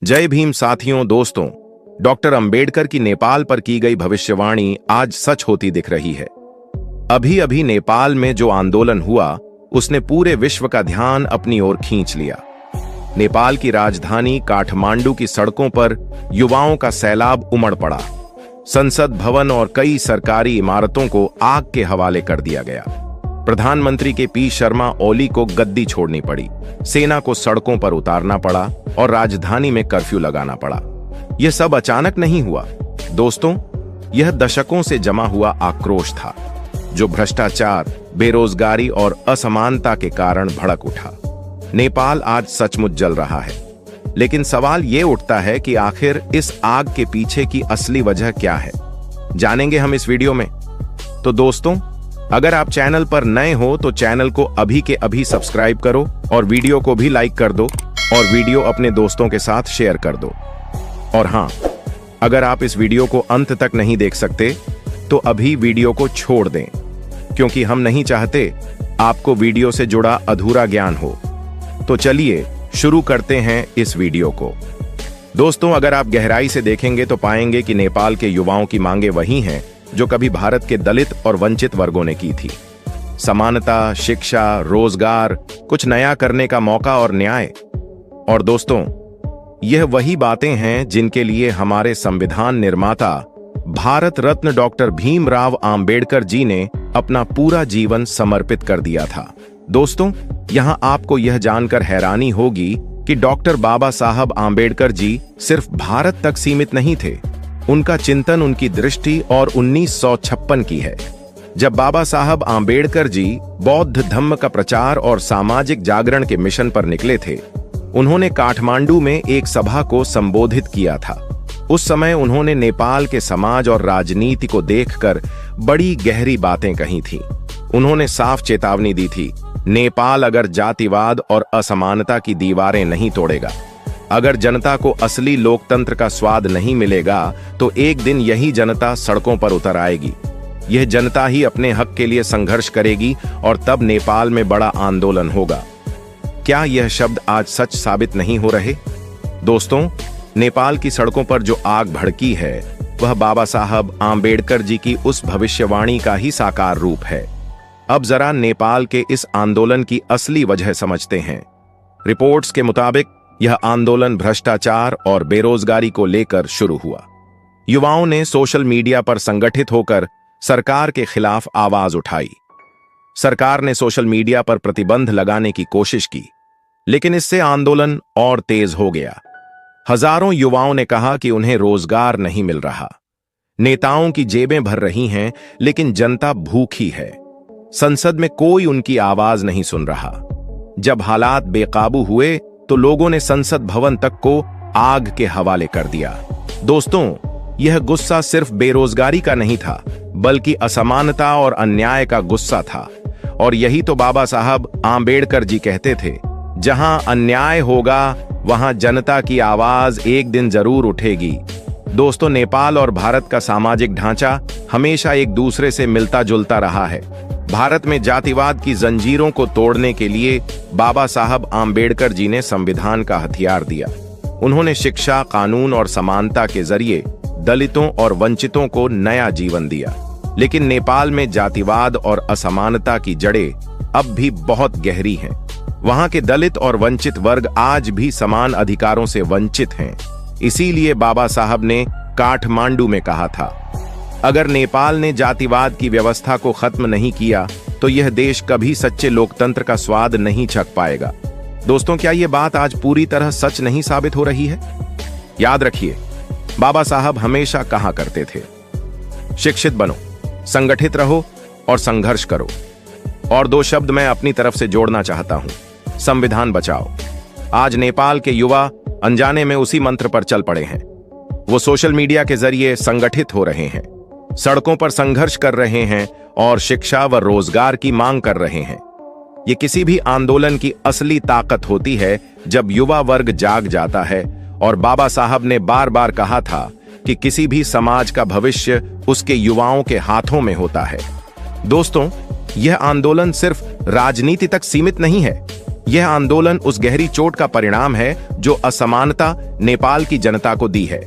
जय भीम साथियों दोस्तों, डॉक्टर अंबेडकर की नेपाल पर की गई भविष्यवाणी आज सच होती दिख रही है। अभी अभी नेपाल में जो आंदोलन हुआ उसने पूरे विश्व का ध्यान अपनी ओर खींच लिया। नेपाल की राजधानी काठमांडू की सड़कों पर युवाओं का सैलाब उमड़ पड़ा। संसद भवन और कई सरकारी इमारतों को आग के हवाले कर दिया गया। प्रधानमंत्री के पी शर्मा ओली को गद्दी छोड़नी पड़ी, सेना को सड़कों पर उतारना पड़ा और राजधानी में कर्फ्यू लगाना पड़ा। यह सब अचानक नहीं हुआ दोस्तों, यह दशकों से जमा हुआ आक्रोश था जो भ्रष्टाचार, बेरोजगारी और असमानता के कारण भड़क उठा। नेपाल आज सचमुच जल रहा है, लेकिन सवाल यह उठता है कि आखिर इस आग के पीछे की असली वजह क्या है, जानेंगे हम इस वीडियो में। तो दोस्तों, अगर आप चैनल पर नए हो तो चैनल को अभी के अभी सब्सक्राइब करो और वीडियो को भी लाइक कर दो और वीडियो अपने दोस्तों के साथ शेयर कर दो। और हां, अगर आप इस वीडियो को अंत तक नहीं देख सकते तो अभी वीडियो को छोड़ दें, क्योंकि हम नहीं चाहते आपको वीडियो से जुड़ा अधूरा ज्ञान हो। तो चलिए शुरू करते हैं इस वीडियो को। दोस्तों, अगर आप गहराई से देखेंगे तो पाएंगे कि नेपाल के युवाओं की मांगे वही हैं जो कभी भारत के दलित और वंचित वर्गों ने की थी। समानता, शिक्षा, रोजगार, कुछ नया करने का मौका और न्याय। और दोस्तों, यह वही बातें हैं जिनके लिए हमारे संविधान निर्माता भारत रत्न डॉक्टर भीमराव आंबेडकर जी ने अपना पूरा जीवन समर्पित कर दिया था। दोस्तों, यहां आपको यह जानकर हैरानी होगी कि डॉक्टर बाबा साहब आंबेडकर जी सिर्फ भारत तक सीमित नहीं थे। उनका चिंतन, उनकी दृष्टि और 1956 की है, जब बाबा साहब आंबेडकर जी बौद्ध धम्म का प्रचार और सामाजिक जागरण के मिशन पर निकले थे। उन्होंने काठमांडू में एक सभा को संबोधित किया था। उस समय उन्होंने नेपाल के समाज और राजनीति को देखकर बड़ी गहरी बातें कही थी। उन्होंने साफ चेतावनी दी थी, नेपाल अगर जातिवाद और असमानता की दीवारें नहीं तोड़ेगा, अगर जनता को असली लोकतंत्र का स्वाद नहीं मिलेगा तो एक दिन यही जनता सड़कों पर उतर आएगी। यह जनता ही अपने हक के लिए संघर्ष करेगी और तब नेपाल में बड़ा आंदोलन होगा। क्या यह शब्द आज सच साबित नहीं हो रहे? दोस्तों, नेपाल की सड़कों पर जो आग भड़की है वह बाबा साहब आंबेडकर जी की उस भविष्यवाणी का ही साकार रूप है। अब जरा नेपाल के इस आंदोलन की असली वजह समझते हैं। रिपोर्ट्स के मुताबिक यह आंदोलन भ्रष्टाचार और बेरोजगारी को लेकर शुरू हुआ। युवाओं ने सोशल मीडिया पर संगठित होकर सरकार के खिलाफ आवाज उठाई। सरकार ने सोशल मीडिया पर प्रतिबंध लगाने की कोशिश की, लेकिन इससे आंदोलन और तेज हो गया। हजारों युवाओं ने कहा कि उन्हें रोजगार नहीं मिल रहा, नेताओं की जेबें भर रही हैं, लेकिन जनता भूखी है। संसद में कोई उनकी आवाज नहीं सुन रहा। जब हालात बेकाबू हुए तो लोगों ने संसद भवन तक को आग के हवाले कर दिया। दोस्तों, यह गुस्सा सिर्फ बेरोजगारी का नहीं था, बल्कि असमानता और अन्याय का गुस्सा था। और यही तो बाबा साहब आंबेडकर जी कहते थे, जहां अन्याय होगा वहां जनता की आवाज एक दिन जरूर उठेगी। दोस्तों, नेपाल और भारत का सामाजिक ढांचा हमेशा एक दूसरे से मिलता जुलता रहा है। भारत में जातिवाद की जंजीरों को तोड़ने के लिए बाबा साहब आंबेडकर जी ने संविधान का हथियार दिया। उन्होंने शिक्षा, कानून और समानता के जरिए दलितों और वंचितों को नया जीवन दिया। लेकिन नेपाल में जातिवाद और असमानता की जड़ें अब भी बहुत गहरी हैं। वहां के दलित और वंचित वर्ग आज भी समान अधिकारों से वंचित हैं। इसीलिए बाबा साहब ने काठमांडू में कहा था, अगर नेपाल ने जातिवाद की व्यवस्था को खत्म नहीं किया तो यह देश कभी सच्चे लोकतंत्र का स्वाद नहीं चख पाएगा। दोस्तों, क्या यह बात आज पूरी तरह सच नहीं साबित हो रही है? याद रखिए, बाबा साहब हमेशा कहा करते थे, शिक्षित बनो, संगठित रहो और संघर्ष करो। और दो शब्द मैं अपनी तरफ से जोड़ना चाहता हूं, संविधान बचाओ। आज नेपाल के युवा अनजाने में उसी मंत्र पर चल पड़े हैं। वो सोशल मीडिया के जरिए संगठित हो रहे हैं, सड़कों पर संघर्ष कर रहे हैं और शिक्षा व रोजगार की मांग कर रहे हैं। ये किसी भी आंदोलन की असली ताकत होती है जब युवा वर्ग जाग जाता है। और बाबा साहब ने बार बार कहा था कि किसी भी समाज का भविष्य उसके युवाओं के हाथों में होता है। दोस्तों, यह आंदोलन सिर्फ राजनीति तक सीमित नहीं है, यह आंदोलन उस गहरी चोट का परिणाम है जो असमानता नेपाल की जनता को दी है।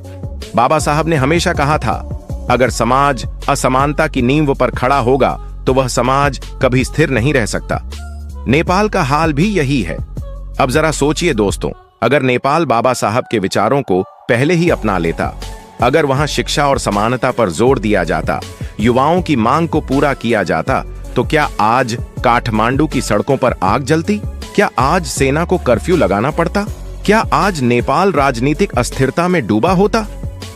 बाबा साहब ने हमेशा कहा था, अगर समाज असमानता की नींव पर खड़ा होगा तो वह समाज कभी स्थिर नहीं रह सकता। नेपाल का हाल भी यही है। अब जरा सोचिए दोस्तों, अगर नेपाल बाबा साहब के विचारों को पहले ही अपना लेता, अगर वहां शिक्षा और समानता पर जोर दिया जाता, युवाओं की मांग को पूरा किया जाता, तो क्या आज काठमांडू की सड़कों पर आग जलती? क्या आज सेना को कर्फ्यू लगाना पड़ता? क्या आज नेपाल राजनीतिक अस्थिरता में डूबा होता?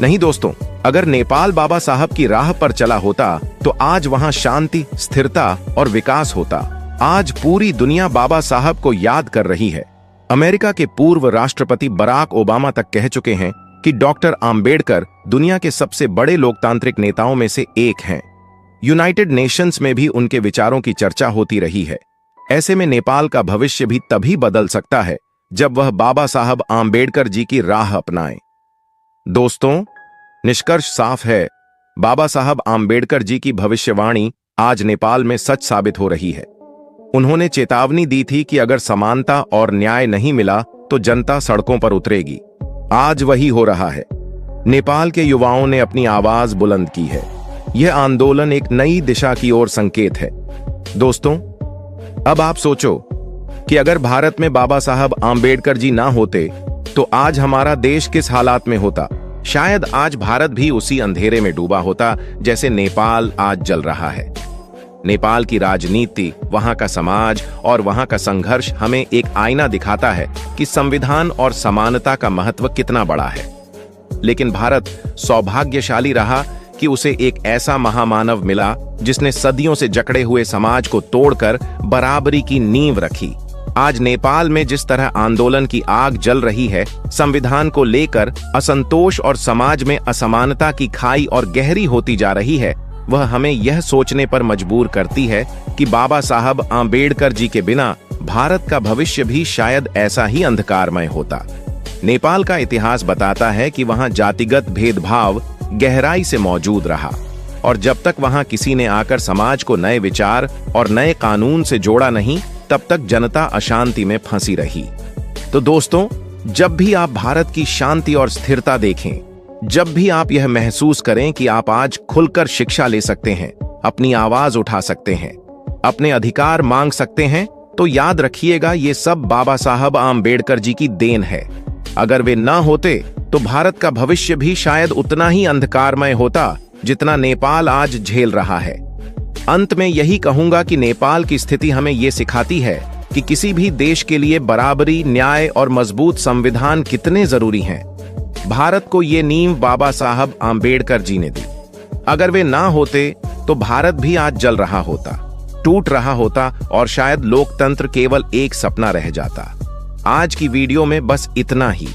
नहीं दोस्तों, अगर नेपाल बाबा साहब की राह पर चला होता तो आज वहां शांति, स्थिरता और विकास होता। आज पूरी दुनिया बाबा साहब को याद कर रही है। अमेरिका के पूर्व राष्ट्रपति बराक ओबामा तक कह चुके हैं कि डॉक्टर आम्बेडकर दुनिया के सबसे बड़े लोकतांत्रिक नेताओं में से एक हैं। यूनाइटेड नेशंस में भी उनके विचारों की चर्चा होती रही है। ऐसे में नेपाल का भविष्य भी तभी बदल सकता है जब वह बाबा साहब आम्बेडकर जी की राह अपनाए। दोस्तों, निष्कर्ष साफ है, बाबा साहब आम्बेडकर जी की भविष्यवाणी आज नेपाल में सच साबित हो रही है। उन्होंने चेतावनी दी थी कि अगर समानता और न्याय नहीं मिला तो जनता सड़कों पर उतरेगी। आज वही हो रहा है। नेपाल के युवाओं ने अपनी आवाज बुलंद की है। यह आंदोलन एक नई दिशा की ओर संकेत है। दोस्तों, अब आप सोचो कि अगर भारत में बाबा साहब आम्बेडकर जी ना होते तो आज हमारा देश किस हालात में होता? शायद आज भारत भी उसी अंधेरे में डूबा होता जैसे नेपाल आज जल रहा है। नेपाल की राजनीति, वहां का समाज और वहां का संघर्ष हमें एक आईना दिखाता है कि संविधान और समानता का महत्व कितना बड़ा है। लेकिन भारत सौभाग्यशाली रहा कि उसे एक ऐसा महामानव मिला जिसने सदियों से जकड़े हुए समाज को तोड़कर बराबरी की नींव रखी। आज नेपाल में जिस तरह आंदोलन की आग जल रही है, संविधान को लेकर असंतोष और समाज में असमानता की खाई और गहरी होती जा रही है, वह हमें यह सोचने पर मजबूर करती है कि बाबा साहब आम्बेडकर जी के बिना भारत का भविष्य भी शायद ऐसा ही अंधकारमय होता। नेपाल का इतिहास बताता है कि वहां जातिगत भेदभाव गहराई से मौजूद रहा और जब तक वहां किसी ने आकर समाज को नए विचार और नए कानून से जोड़ा नहीं, तब तक जनता अशांति में फंसी रही। तो दोस्तों, जब भी आप भारत की शांति और स्थिरता देखें, जब भी आप यह महसूस करें कि आप आज खुलकर शिक्षा ले सकते हैं, अपनी आवाज उठा सकते हैं, अपने अधिकार मांग सकते हैं, तो याद रखिएगा ये सब बाबा साहब आम्बेडकर जी की देन है। अगर वे ना होते तो भारत का भविष्य भी शायद उतना ही अंधकारमय होता जितना नेपाल आज झेल रहा है। अंत में यही कहूंगा कि नेपाल की स्थिति हमें यह सिखाती है कि किसी भी देश के लिए बराबरी, न्याय और मजबूत संविधान कितने जरूरी हैं। भारत को ये नींव बाबा साहब आम्बेडकर जी ने दी। अगर वे ना होते तो भारत भी आज जल रहा होता, टूट रहा होता और शायद लोकतंत्र केवल एक सपना रह जाता। आज की वीडियो में बस इतना ही।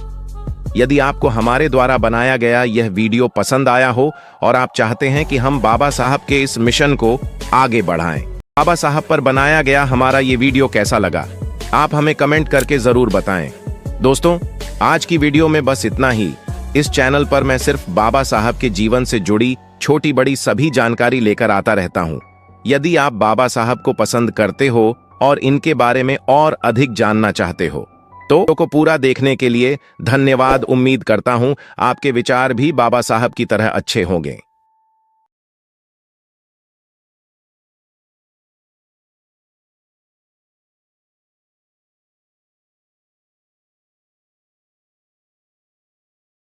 यदि आपको हमारे द्वारा बनाया गया यह वीडियो पसंद आया हो और आप चाहते हैं कि हम बाबा साहब के इस मिशन को आगे बढ़ाएं, बाबा साहब पर बनाया गया हमारा ये वीडियो कैसा लगा, आप हमें कमेंट करके जरूर बताएं। दोस्तों, आज की वीडियो में बस इतना ही। इस चैनल पर मैं सिर्फ बाबा साहब के जीवन से जुड़ी छोटी बड़ी सभी जानकारी लेकर आता रहता हूं। यदि आप बाबा साहब को पसंद करते हो और इनके बारे में और अधिक जानना चाहते हो तो को पूरा देखने के लिए धन्यवाद। उम्मीद करता हूं आपके विचार भी बाबा साहब की तरह अच्छे होंगे।